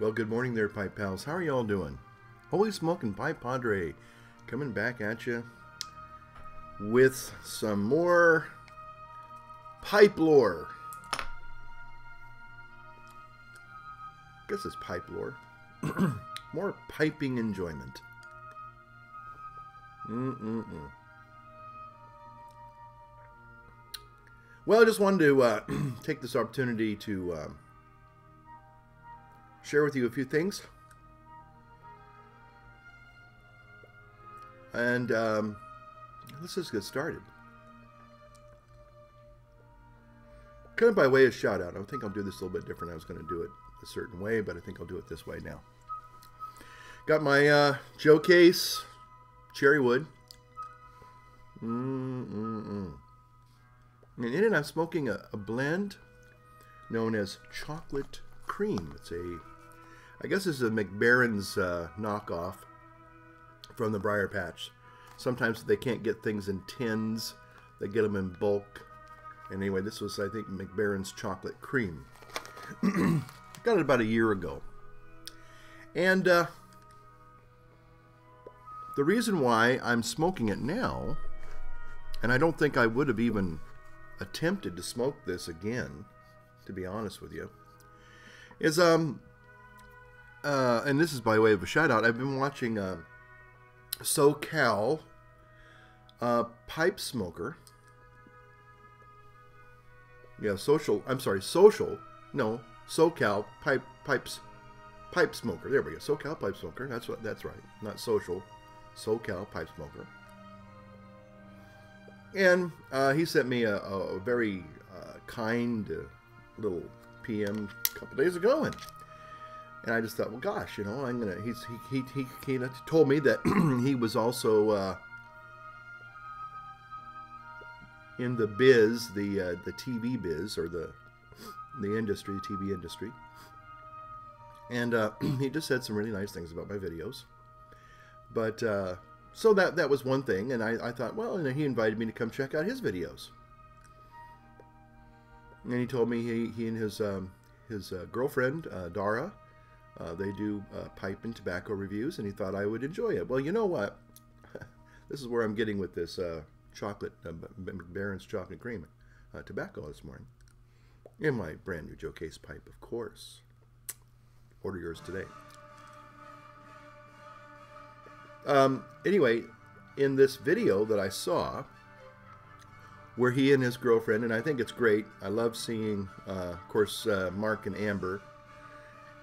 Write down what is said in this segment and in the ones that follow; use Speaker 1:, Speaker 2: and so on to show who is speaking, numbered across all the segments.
Speaker 1: Well, good morning there, Pipe Pals. How are y'all doing? Holy Smoking Pipe Padre coming back at you with some more pipe lore. I guess it's pipe lore. More piping enjoyment. Well, I just wanted to take this opportunity to share with you a few things. And let's just get started. Kind of by way of shout out. I think I'll do this a little bit different. I was going to do it a certain way, but I think I'll do it this way now. Got my Joe Case cherry wood. And in it I'm smoking a blend known as chocolate cream. It's I guess this is a McBaron's knockoff from the Briar Patch. Sometimes they can't get things in tins. They get them in bulk. And anyway, this was, I think, McBaron's chocolate cream. Got it about a year ago. And the reason why I'm smoking it now, and I don't think I would have even attempted to smoke this again, to be honest with you, is and this is by way of a shout out. I've been watching SoCal pipe smoker. Yeah, social. No, SoCal pipe smoker. There we go. SoCal pipe smoker. That's right. Not social. SoCal pipe smoker. And he sent me a very kind little PM a couple days ago, and I just thought, well, gosh, you know, I'm gonna. He told me that he was also in the biz, the TV biz, or the industry, TV industry, and he just said some really nice things about my videos. But so that was one thing, and I thought, well, and he invited me to come check out his videos, and he told me he and his girlfriend Dara. They do pipe and tobacco reviews, and he thought I would enjoy it. Well, you know what? This is where I'm getting with this chocolate, McBaron's chocolate cream tobacco this morning. In my brand new Joe Case pipe, of course. Order yours today. Anyway, in this video that I saw, where he and his girlfriend, and I think it's great. I love seeing, of course, Mark and Amber.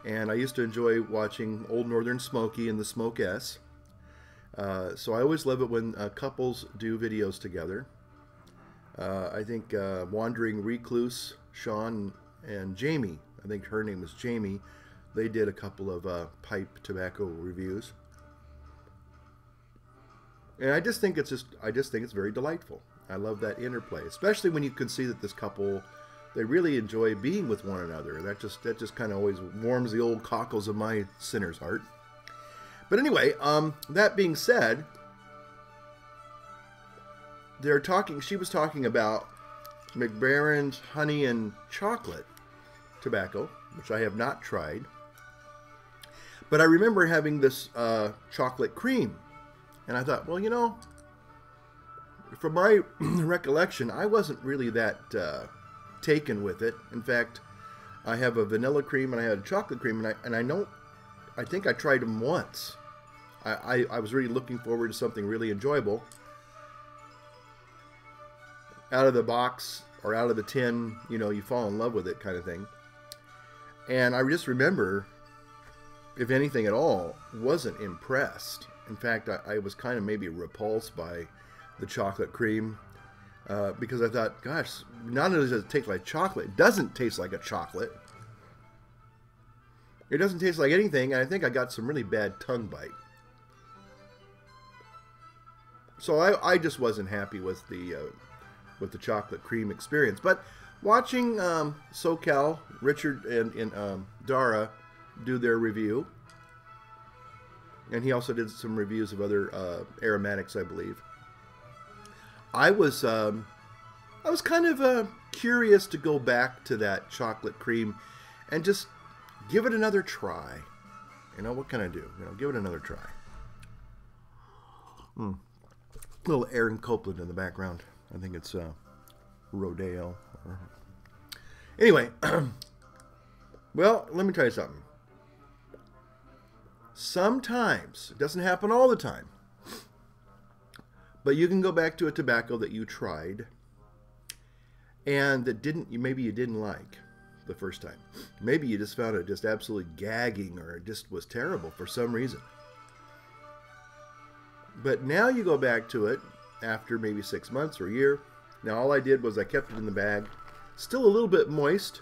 Speaker 1: And I used to enjoy watching Old Northern Smokey and the Smoke S. So I always love it when couples do videos together. I think Wandering Recluse, Sean and Jamie, I think her name was Jamie, they did a couple of pipe tobacco reviews. And I just think it's very delightful. I love that interplay, especially when you can see that this couple, they really enjoy being with one another. That just kind of always warms the old cockles of my sinner's heart. But anyway, that being said, she was talking about McBaron's honey and chocolate tobacco, which I have not tried. But I remember having this chocolate cream. And I thought, well, you know, from my recollection, I wasn't really that taken with it. In fact, I have a vanilla cream and I had a chocolate cream, and I think I tried them once. I was really looking forward to something really enjoyable. Out of the box or out of the tin, you know, you fall in love with it kind of thing. And I just remember, if anything at all, wasn't impressed. In fact, I was kind of maybe repulsed by the chocolate cream because I thought, gosh, not only does it taste like chocolate, it doesn't taste like a chocolate. It doesn't taste like anything, and I think I got some really bad tongue bite. So I just wasn't happy with the chocolate cream experience. But watching SoCal, Richard and Dara do their review, and he also did some reviews of other aromatics, I believe. I was kind of curious to go back to that chocolate cream and just give it another try. You know, what can I do? You know, give it another try. Little Aaron Copland in the background. I think it's Rodeo. Anyway, well, let me tell you something. Sometimes, it doesn't happen all the time, but you can go back to a tobacco that you tried and that maybe you didn't like the first time. Maybe you just found it just absolutely gagging, or it just was terrible for some reason. But now you go back to it after maybe 6 months or a year. Now all I did was I kept it in the bag, still a little bit moist.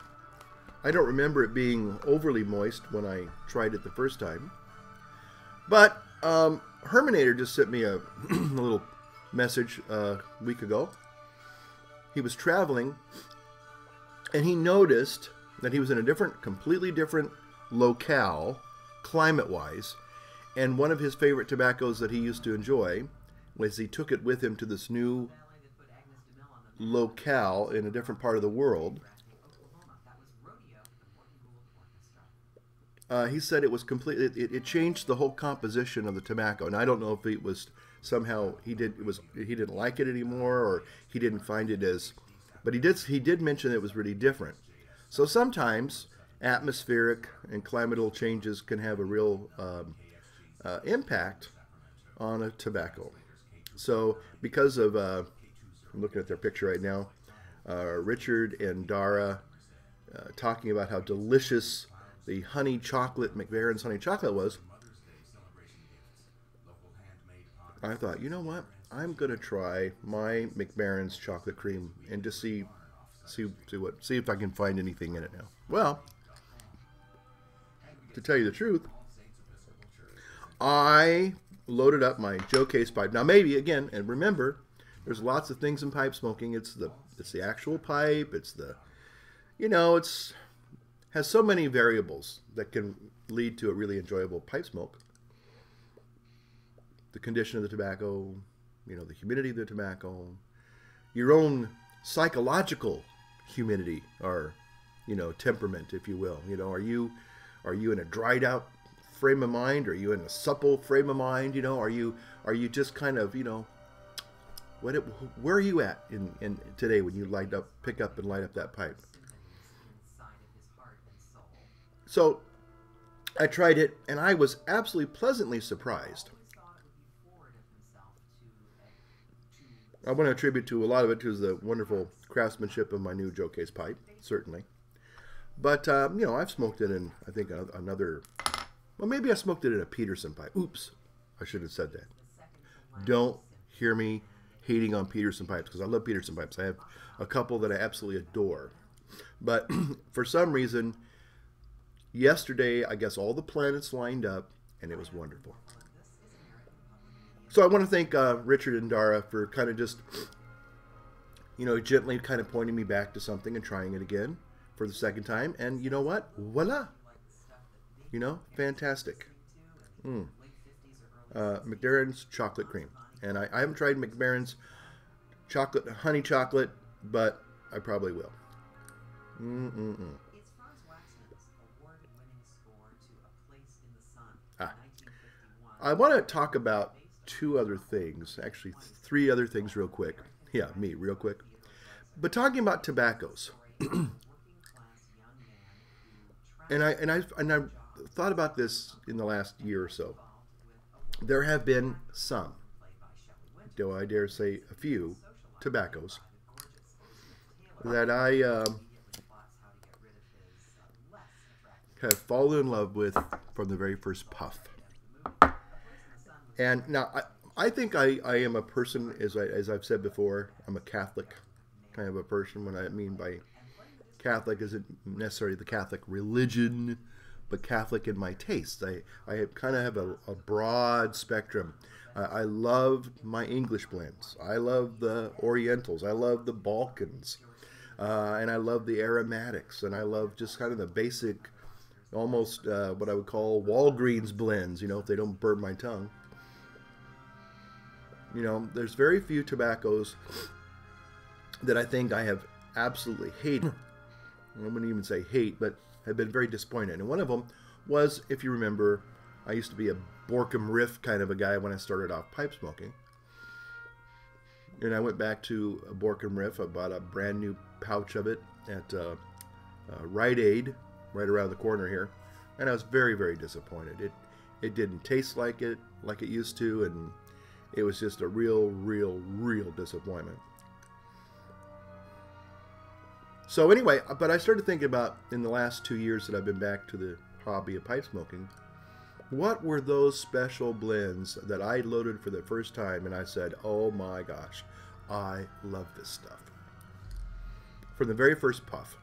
Speaker 1: I don't remember it being overly moist when I tried it the first time. But Herminator just sent me a little message a week ago. He was traveling and he noticed that he was in a completely different locale, climate-wise, and one of his favorite tobaccos that he used to enjoy was he took it with him to this new locale in a different part of the world. He said it was completely. It changed the whole composition of the tobacco, and I don't know if it was somehow he didn't like it anymore, or he didn't find it as. But he did mention it was really different. So sometimes atmospheric and climatal changes can have a real impact on a tobacco. So because of, I'm looking at their picture right now, Richard and Dara talking about how delicious the honey chocolate, McBaron's honey chocolate was, I thought, you know what? I'm going to try my McBaron's chocolate cream and just see if I can find anything in it now. Well, to tell you the truth, I loaded up my Joe Case pipe. Now maybe again, and remember, there's lots of things in pipe smoking. It's the actual pipe. It's the, you know, has so many variables that can lead to a really enjoyable pipe smoke. The condition of the tobacco, you know, the humidity of the tobacco, your own psychological humidity, or, you know, temperament, if you will. You know, are you in a dried out frame of mind? Are you in a supple frame of mind? You know, are you just kind of, you know, where are you at in today when you pick up and light up that pipe? So I tried it and I was absolutely pleasantly surprised. I want to attribute to a lot of it to the wonderful craftsmanship of my new Joe Case pipe, certainly. But, you know, I've smoked it in, I think, another, well, maybe I smoked it in a Peterson pipe. Oops, I should have said that. Don't hear me hating on Peterson pipes, because I love Peterson pipes. I have a couple that I absolutely adore. But for some reason, yesterday, I guess all the planets lined up, and it was wonderful. So I want to thank Richard and Dara for kind of just, you know, gently kind of pointing me back to something and trying it again for the second time. And you know what? Voila! You know, fantastic. McBaron's chocolate cream. And I haven't tried McBaron's honey chocolate, but I probably will. I want to talk about two other things, actually three other things real quick. Yeah, real quick. But talking about tobaccos. and I thought about this in the last year or so. There have been some, though I dare say a few, tobaccos that I have fallen in love with from the very first puff. And now, I think I am a person, as I've said before, I'm a Catholic kind of a person. What I mean by Catholic isn't necessarily the Catholic religion, but Catholic in my tastes. I kind of have a broad spectrum. I love my English blends. I love the Orientals. I love the Balkans. And I love the aromatics. And I love just kind of the basic, almost what I would call Walgreens blends, you know, if they don't burn my tongue. You know, there's very few tobaccos that I think I have absolutely hated. I wouldn't even say hate, but have been very disappointed. And one of them was, if you remember, I used to be a Borkum Riff kind of a guy when I started off pipe smoking. And I went back to a Borkum Riff. I bought a brand new pouch of it at Rite Aid, right around the corner here. And I was very, very disappointed. It didn't taste like it used to, and it was just a real disappointment. So anyway, but I started thinking about, in the last 2 years that I've been back to the hobby of pipe smoking, what were those special blends that I loaded for the first time and I said, oh my gosh, I love this stuff. From the very first puff.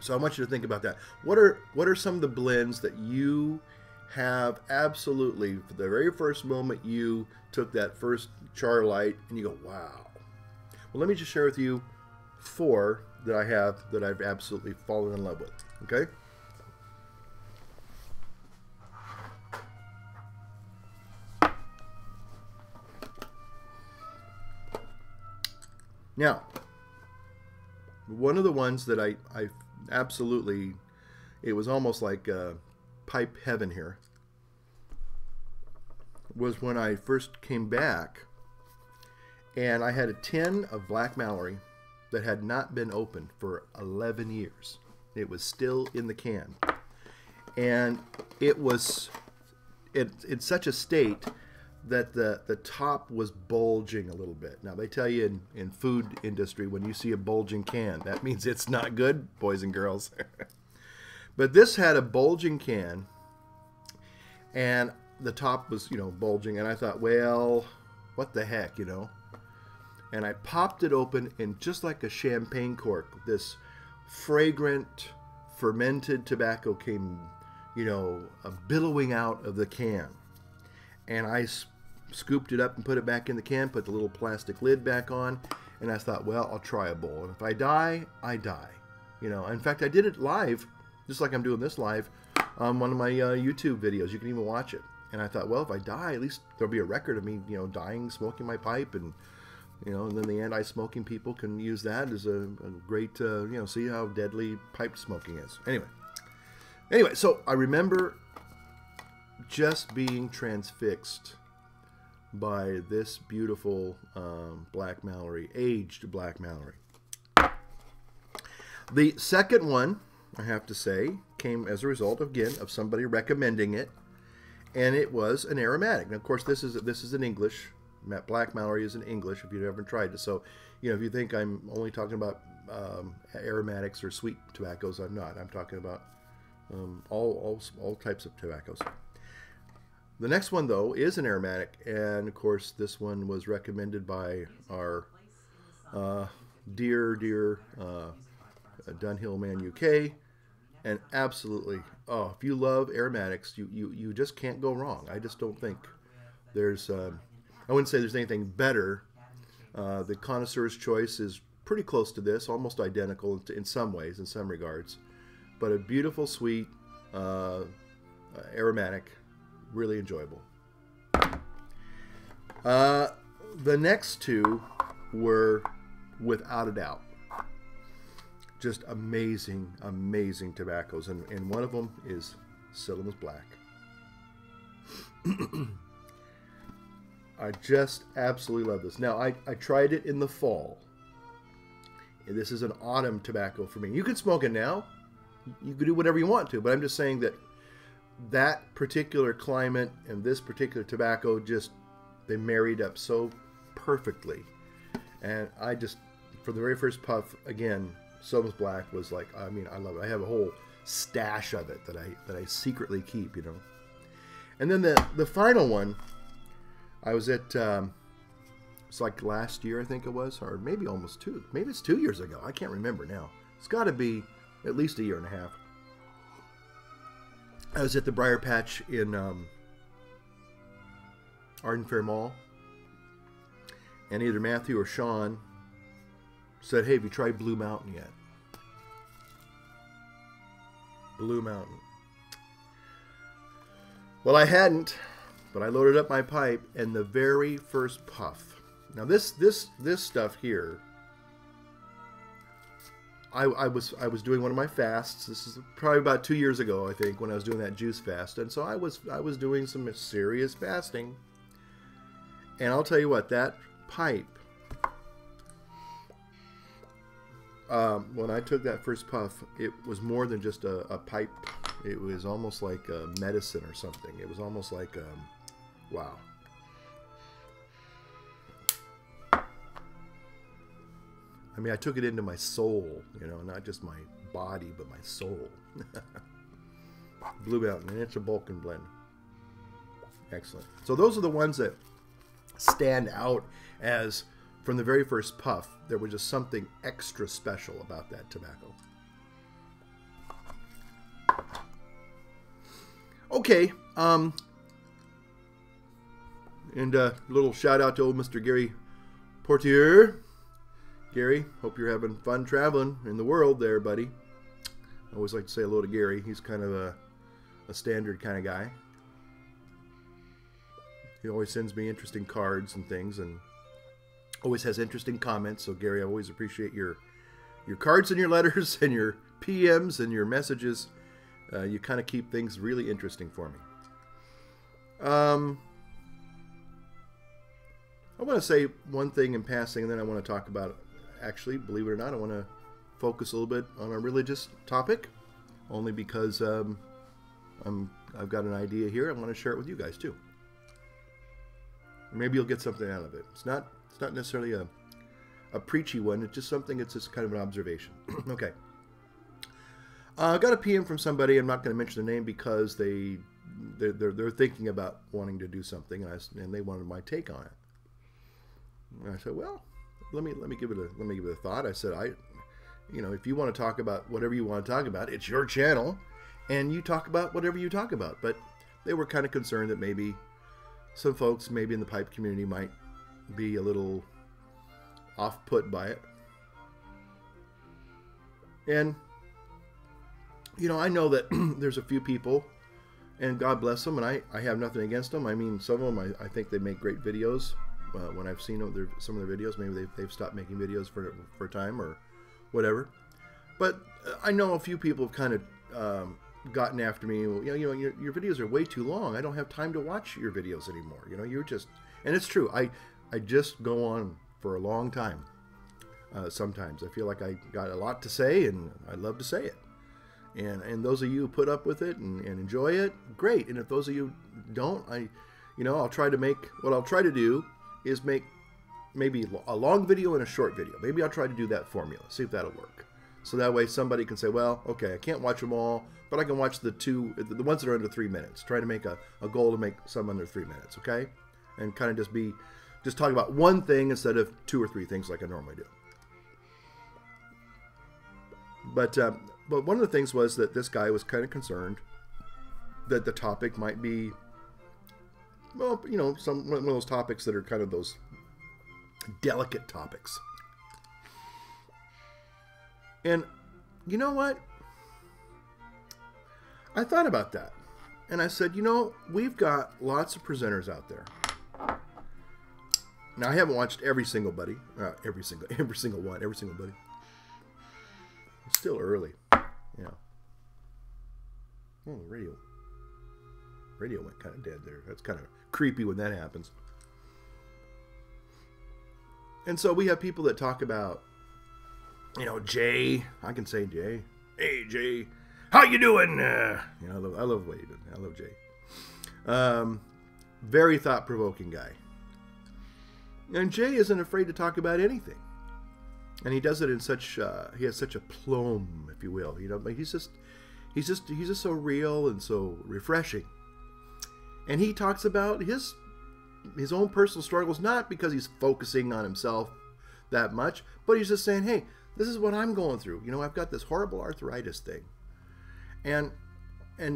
Speaker 1: So I want you to think about that. What are some of the blends that you have absolutely, for the very first moment you took that first char light and you go, wow. Well, let me just share with you 4 that I have that I've absolutely fallen in love with. Okay? Now, one of the ones that I absolutely, it was almost like pipe heaven here, was when I first came back and I had a tin of Black Mallory that had not been opened for 11 years. It was still in the can. And it was in such a state that the top was bulging a little bit. Now, they tell you in food industry, when you see a bulging can, that means it's not good, boys and girls. But this had a bulging can, and the top was, bulging, and I thought, well, what the heck, And I popped it open, and just like a champagne cork, this fragrant, fermented tobacco came, billowing out of the can. And I scooped it up and put it back in the can, put the little plastic lid back on, and I thought, well, I'll try a bowl. And if I die, I die. In fact, I did it live, just like I'm doing this live, on one of my YouTube videos. You can even watch it. And I thought, well, if I die, at least there'll be a record of me, dying, smoking my pipe, and and then the anti-smoking people can use that as a great, see how deadly pipe smoking is. Anyway, so I remember just being transfixed by this beautiful Black Mallory, aged Black Mallory. The second one, I have to say, came as a result, again, of somebody recommending it, and it was an aromatic. Now, of course, this is in English. Black Mallory is in English if you haven't tried it. So, if you think I'm only talking about aromatics or sweet tobaccos, I'm not. I'm talking about all types of tobaccos. The next one, though, is an aromatic, and of course, this one was recommended by our dear Dunhill Man UK, and absolutely, if you love aromatics, you just can't go wrong. I just don't think there's. I wouldn't say there's anything better. The connoisseur's choice is pretty close to this, almost identical in some ways, in some regards. But a beautiful, sweet, aromatic, really enjoyable. The next 2 were, without a doubt, just amazing tobaccos. And one of them is Sylvamus Black. I just absolutely love this. Now, I tried it in the fall. This is an autumn tobacco for me. You can smoke it now. You can do whatever you want to, but I'm just saying that particular climate and this particular tobacco they married up so perfectly. And I just, for the very first puff, again, Sylvamus Black was like, I love it. I have a whole stash of it that I secretly keep, And then the final one, I was at, it's like last year, I think it was, or maybe almost 2. Maybe it's 2 years ago. I can't remember now. It's got to be at least a year and a half. I was at the Briar Patch in Arden Fair Mall, and either Matthew or Sean said, hey, have you tried Blue Mountain yet? Blue Mountain. Well, I hadn't, but I loaded up my pipe, and the very first puff. Now this stuff here I was doing one of my fasts. This is probably about 2 years ago, I think, when I was doing that juice fast, and so I was doing some serious fasting. And I'll tell you what, that pipe. When I took that first puff, it was more than just a pipe. It was almost like a medicine or something. It was almost like, wow. I mean, I took it into my soul, you know, not just my body, but my soul. Blue Mountain, and it's a Balkan blend. Excellent. So those are the ones that stand out as, from the very first puff, there was just something extra special about that tobacco. Okay, and a little shout out to old Mr. Gary Portier. Gary, hope you're having fun traveling in the world there, buddy. I always like to say hello to Gary. He's kind of a standard kind of guy. He always sends me interesting cards and things, and always has interesting comments. So Gary, I always appreciate your cards and your letters and your PMs and your messages. You kind of keep things really interesting for me. I want to say one thing in passing, and then I want to talk about, actually, believe it or not, I want to focus a little bit on a religious topic, only because I've got an idea here. I want to share it with you guys too. Maybe you'll get something out of it. It's not necessarily a preachy one. It's just something. It's just kind of an observation. Okay. I got a PM from somebody. I'm not going to mention the name because they're thinking about wanting to do something, and they wanted my take on it. And I said, well, let me give it a thought. I said, if you want to talk about whatever you want to talk about, it's your channel, and you talk about whatever you talk about. But they were kind of concerned that maybe some folks, maybe in the pipe community, might be a little off-put by it. And I know that there's a few people, and God bless them, and I have nothing against them. I mean, some of them, I think they make great videos. When I've seen some of their videos, maybe they've stopped making videos for a time or whatever. But I know a few people have kind of gotten after me. Your videos are way too long. I don't have time to watch your videos anymore. You're just, and it's true. I just go on for a long time. Sometimes I feel like I got a lot to say, and I love to say it. And those of you who put up with it and enjoy it, great. And if those of you don't, I'll try to make, what I'll try to do is make maybe a long video and a short video. Maybe I'll try to do that formula, see if that'll work. So that way somebody can say, well, okay, I can't watch them all, but I can watch the ones that are under 3 minutes. Try to make a goal to make some under 3 minutes, okay? And kind of just talk about one thing instead of 2 or 3 things like I normally do. But one of the things was that this guy was kind of concerned that the topic might be, well, one of those topics that are kind of those delicate topics. And you know what? I thought about that. And I said, we've got lots of presenters out there. Now, I haven't watched every single buddy. Every single buddy. It's still early. Yeah. Oh, radio went kind of dead there. That's kind of creepy when that happens. And so we have people that talk about, Jay. I can say Jay. Hey, Jay. How you doing? I love what he does. I love Jay. Very thought-provoking guy. And Jay isn't afraid to talk about anything. And he does it in such, he has such a plum, if you will. But he's just so real and so refreshing. And he talks about his own personal struggles, not because he's focusing on himself that much, but he's just saying, hey, this is what I'm going through. I've got this horrible arthritis thing. And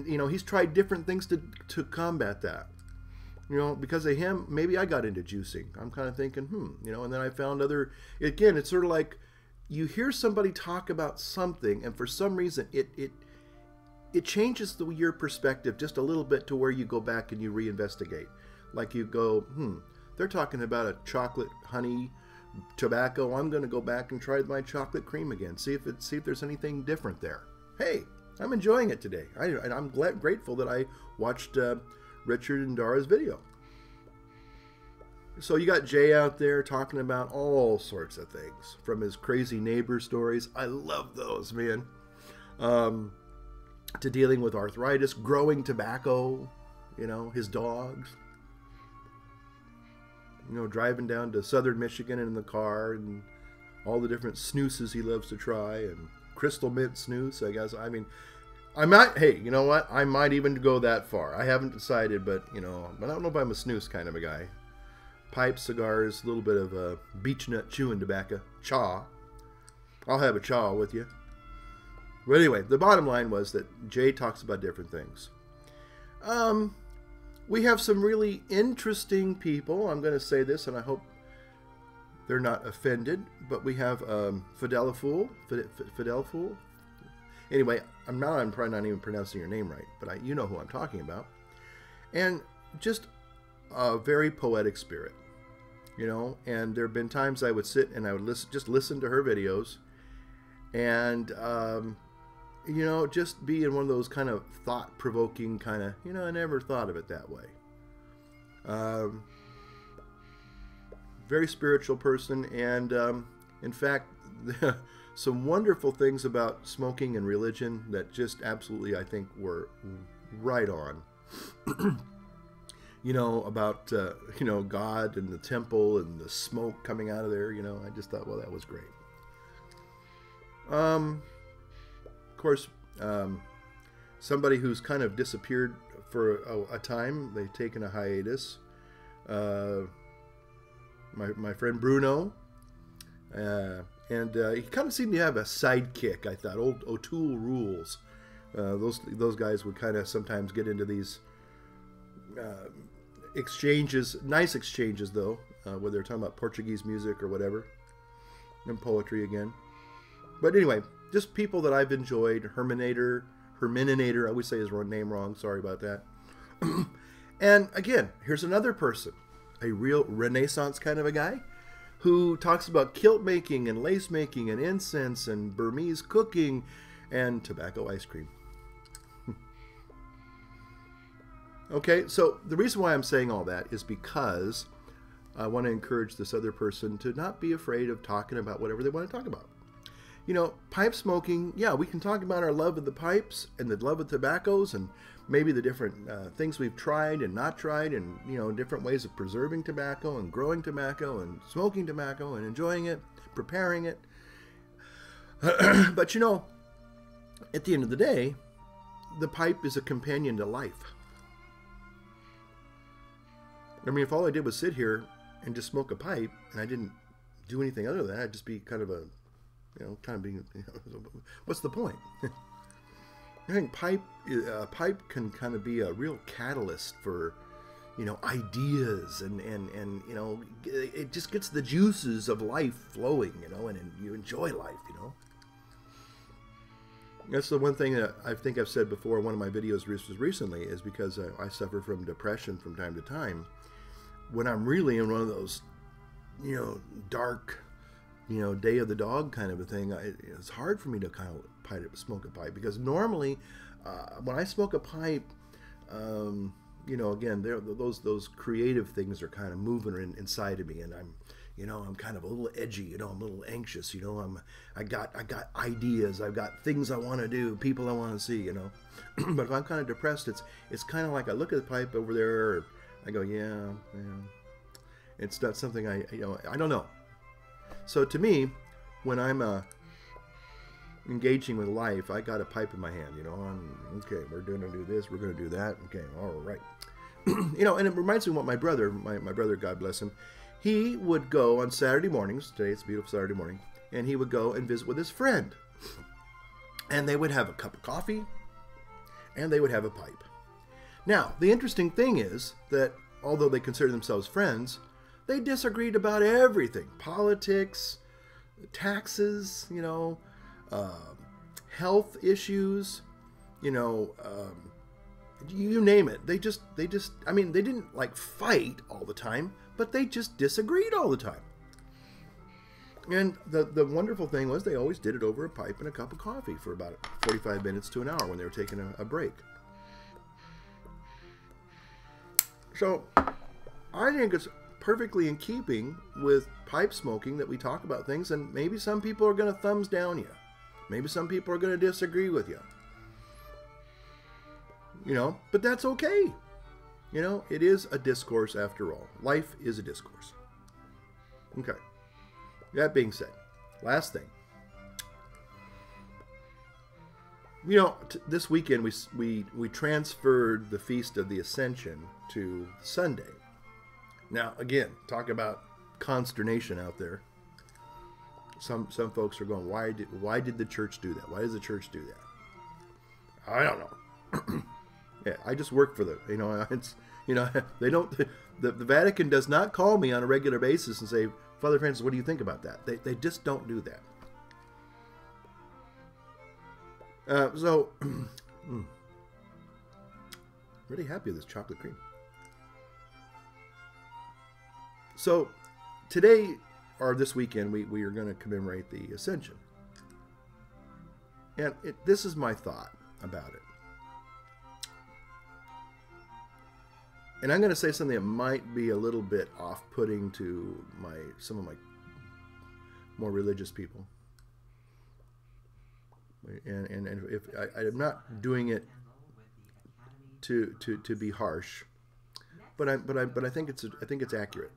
Speaker 1: he's tried different things to combat that. Because of him, maybe I got into juicing. I'm kind of thinking, and then I found again, it's sort of like you hear somebody talk about something, and for some reason it changes your perspective just a little bit to where you go back and you reinvestigate. Like you go, they're talking about a chocolate honey tobacco, I'm going to go back and try my chocolate cream again. See if there's anything different there. Hey, I'm enjoying it today. I'm grateful that I watched Richard and Dara's video. So you got Jay out there talking about all sorts of things, from his crazy neighbor stories. I love those, man. To dealing with arthritis, growing tobacco, his dogs. Driving down to southern Michigan in the car and all the different snoozes he loves to try, and crystal mint snooze, I guess. I mean, hey, you know what? I might even go that far. I haven't decided, but, I don't know if I'm a snooze kind of a guy. Pipes, cigars, a little bit of beech nut chewing tobacco. Chaw. I'll have a chaw with you. But anyway, the bottom line was that Jay talks about different things. We have some really interesting people. I'm going to say this, and I hope they're not offended. But we have Fidel Fool. Anyway, I'm probably not even pronouncing your name right, but you know who I'm talking about. And just a very poetic spirit, And there have been times I would sit and I would listen to her videos, and just be in one of those kind of thought-provoking kind of, I never thought of it that way. Very spiritual person, and in fact, some wonderful things about smoking and religion that just absolutely, I think, were right on. About, God and the temple and the smoke coming out of there, I just thought, well, that was great. Of course, somebody who's kind of disappeared for a time. They've taken a hiatus. My friend Bruno, and he kind of seemed to have a sidekick. I thought old O'Toole Rules. Those guys would kind of sometimes get into these exchanges, nice exchanges though, where they're talking about Portuguese music or whatever, and poetry again. But anyway, just people that I've enjoyed. Herminator, I always say his name wrong, sorry about that. And again, here's another person, a real Renaissance kind of a guy, who talks about kilt making and lace making and incense and Burmese cooking and tobacco ice cream. Okay, so the reason why I'm saying all that is because I want to encourage this other person to not be afraid of talking about whatever they want to talk about. Pipe smoking, yeah, we can talk about our love of the pipes and the love of tobaccos and maybe the different things we've tried and not tried, and, different ways of preserving tobacco and growing tobacco and smoking tobacco and enjoying it, preparing it. But, at the end of the day, the pipe is a companion to life. I mean, if all I did was sit here and just smoke a pipe and I didn't do anything other than that, I'd just be kind of being, what's the point? I think pipe can kind of be a real catalyst for, ideas and it just gets the juices of life flowing, and you enjoy life, That's the one thing that I think I've said before in one of my videos recently, is because I suffer from depression from time to time. When I'm really in one of those, dark, day of the dog kind of a thing, it's hard for me to kind of smoke a pipe, because normally when I smoke a pipe, again, those creative things are kind of moving inside of me, and I'm kind of a little edgy, I'm a little anxious, I got ideas, I've got things I want to do, people I want to see, But if I'm kind of depressed, it's kind of like I look at the pipe over there, I go, yeah. It's not something I don't know. So to me, when I'm engaging with life, I got a pipe in my hand, okay, we're going to do this, we're going to do that, okay, all right. And it reminds me of what my brother, God bless him, he would go on Saturday mornings, today it's a beautiful Saturday morning, and he would go and visit with his friend. And they would have a cup of coffee, and they would have a pipe. Now, the interesting thing is that although they consider themselves friends, they disagreed about everything. Politics, taxes, health issues, you name it. They just, I mean, they didn't like fight all the time, but they just disagreed all the time. And the wonderful thing was they always did it over a pipe and a cup of coffee for about 45 minutes to an hour when they were taking a break. So I think it's perfectly in keeping with pipe smoking that we talk about things, and maybe some people are going to thumbs down you. Maybe some people are going to disagree with you. You know, but that's okay. You know, it is a discourse after all. Life is a discourse. Okay. That being said, last thing. You know, this weekend we transferred the Feast of the Ascension to Sunday. Now, again, talk about consternation out there. Some folks are going, why did the church do that? Why does the church do that? I don't know. Yeah, I just work for them. You know, it's, you know, they don't. The Vatican does not call me on a regular basis and say, Father Francis, what do you think about that? They just don't do that. So, really happy with this chocolate cream. So, today or this weekend, we are going to commemorate the Ascension. And this is my thought about it. And I'm going to say something that might be a little bit off-putting to some of my more religious people. And if I'm not doing it to be harsh, but I think it's accurate.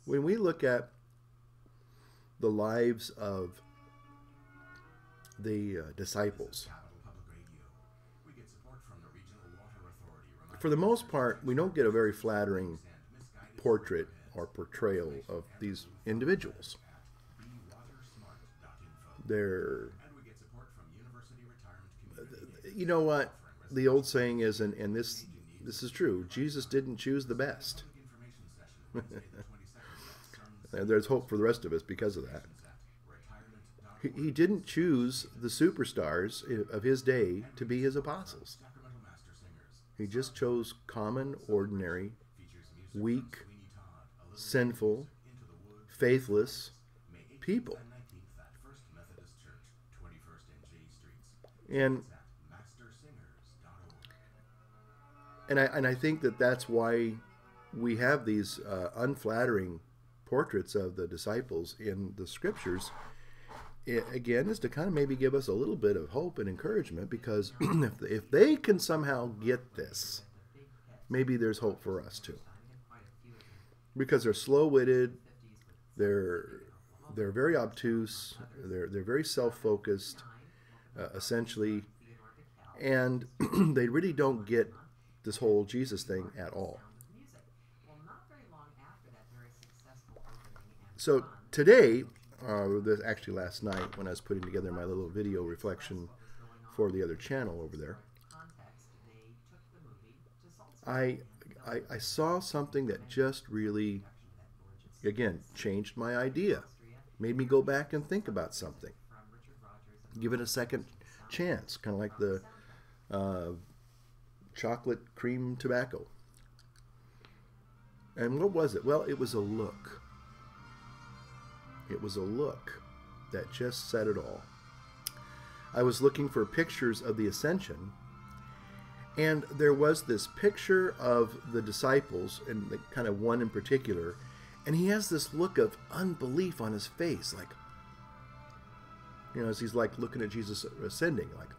Speaker 1: When we look at the lives of the disciples, for the most part, we don't get a very flattering portrait or portrayal of these individuals. They're, you know what the old saying is, and this is true, Jesus didn't choose the best. There's hope for the rest of us because of that. He didn't choose the superstars of his day to be his apostles. He just chose common, ordinary, weak, sinful, faithless people. And I think that's why we have these unflattering portraits of the disciples in the scriptures. Again, is to kind of maybe give us a little bit of hope and encouragement, because if they can somehow get this, maybe there's hope for us too. Because they're slow-witted, they're very obtuse, they're very self-focused, essentially, and they really don't get this whole Jesus thing at all. So today, actually last night when I was putting together my little video reflection for the other channel over there, I saw something that just really, again, changed my idea. Made me go back and think about something. Give it a second chance, kind of like the chocolate cream tobacco. And what was it? Well, it was a look. It was a look that just said it all. I was looking for pictures of the Ascension, and there was this picture of the disciples, and kind of one in particular, and he has this look of unbelief on his face, like, you know, as he's like looking at Jesus ascending, like.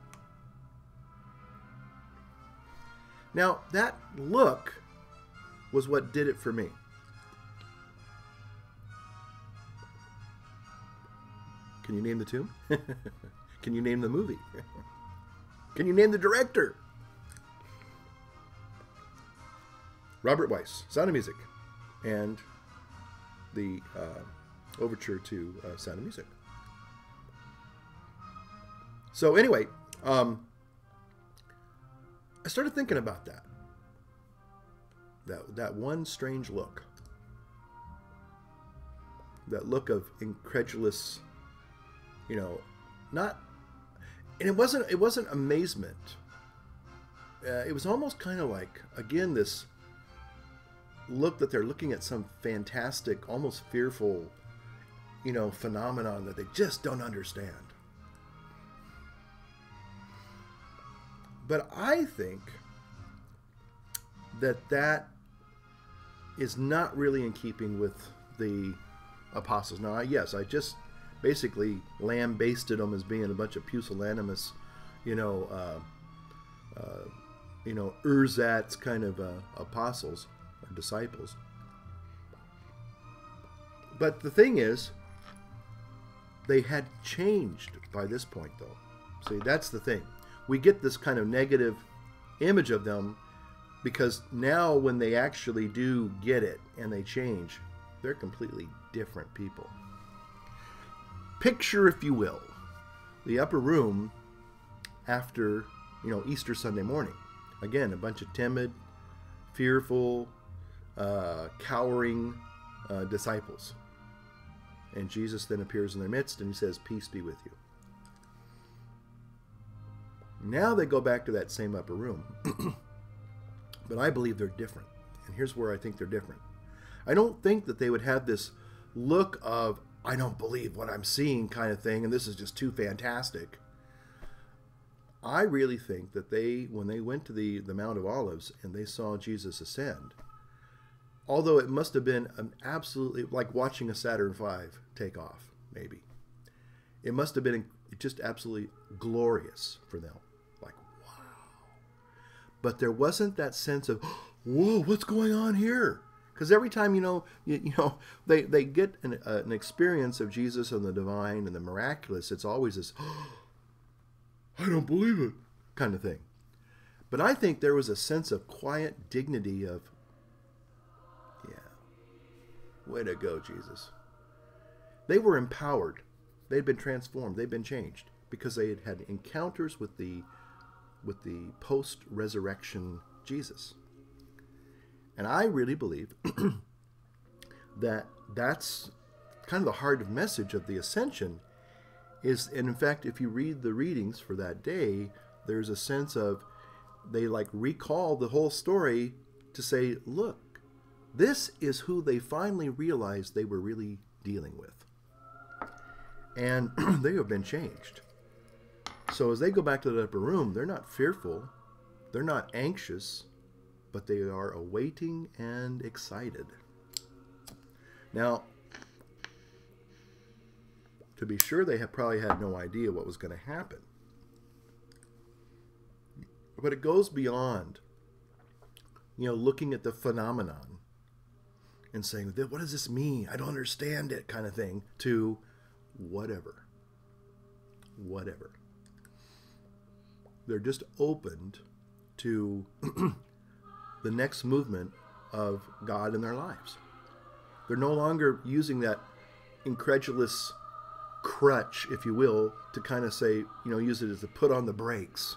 Speaker 1: Now, that look was what did it for me. Can you name the tomb? Can you name the movie? Can you name the director? Robert Weiss, Sound of Music, and the overture to Sound of Music. So anyway, I started thinking about that. That one strange look. That look of incredulous, you know, not, and it wasn't amazement. It was almost kind of like, again, this look that they're looking at some fantastic, almost fearful, phenomenon that they just don't understand. But I think that is not really in keeping with the apostles. Now, yes, I just basically lambasted them as being a bunch of pusillanimous, ersatz kind of apostles or disciples. But the thing is, they had changed by this point, though. See, that's the thing. We get this kind of negative image of them because now when they actually do get it and they change, they're completely different people. Picture, if you will, the upper room after, Easter Sunday morning. Again, a bunch of timid, fearful, cowering disciples. And Jesus then appears in their midst and he says, "Peace be with you." Now they go back to that same upper room. But I believe they're different. And here's where I think they're different. I don't think that they would have this look of, "I don't believe what I'm seeing" kind of thing, and this is just too fantastic. I really think that when they went to the Mount of Olives and they saw Jesus ascend, although it must have been an absolutely, like watching a Saturn V take off, maybe. It must have been just absolutely glorious for them. Like, wow. But there wasn't that sense of, "Whoa, what's going on here?" Because every time, they get an experience of Jesus and the divine and the miraculous, it's always this, "I don't believe it" kind of thing. But I think there was a sense of quiet dignity of, yeah, way to go, Jesus. They were empowered. They'd been transformed. They'd been changed because they had had encounters with the post-resurrection Jesus. And I really believe that that's kind of the heart of message of the Ascension is, and in fact, if you read the readings for that day, there's a sense of they like recall the whole story to say, look, this is who they finally realized they were really dealing with. And they have been changed. So as they go back to the upper room, they're not fearful, they're not anxious, but they are awaiting and excited. Now, to be sure, they have probably had no idea what was going to happen. But it goes beyond, looking at the phenomenon and saying, "What does this mean? I don't understand it," kind of thing, to whatever. They're just opened to the next movement of God in their lives. They're no longer using that incredulous crutch, if you will, to kind of say, use it as to put on the brakes.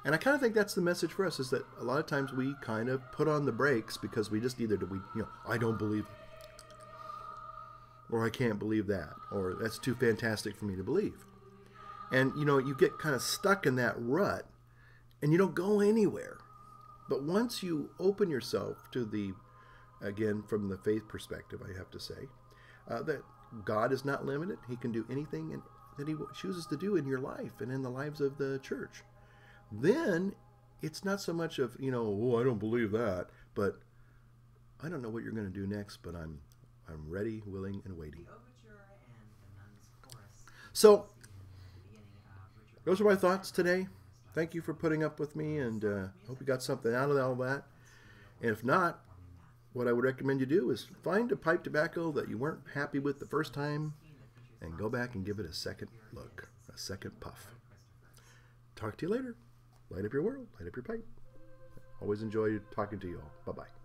Speaker 1: And I kind of think that's the message for us, is that a lot of times we kind of put on the brakes because we just either I don't believe it, or I can't believe that, or that's too fantastic for me to believe. And, you get kind of stuck in that rut and you don't go anywhere. But once you open yourself to again, from the faith perspective, I have to say, that God is not limited. He can do anything that he chooses to do in your life and in the lives of the church. Then it's not so much of, "Oh, I don't believe that," but I don't know what you're going to do next, but I'm ready, willing, and waiting. So those are my thoughts today. Thank you for putting up with me, and hope you got something out of all that. And if not, what I would recommend you do is find a pipe tobacco that you weren't happy with the first time and go back and give it a second look, a second puff. Talk to you later. Light up your world, light up your pipe. Always enjoy talking to you all. Bye-bye.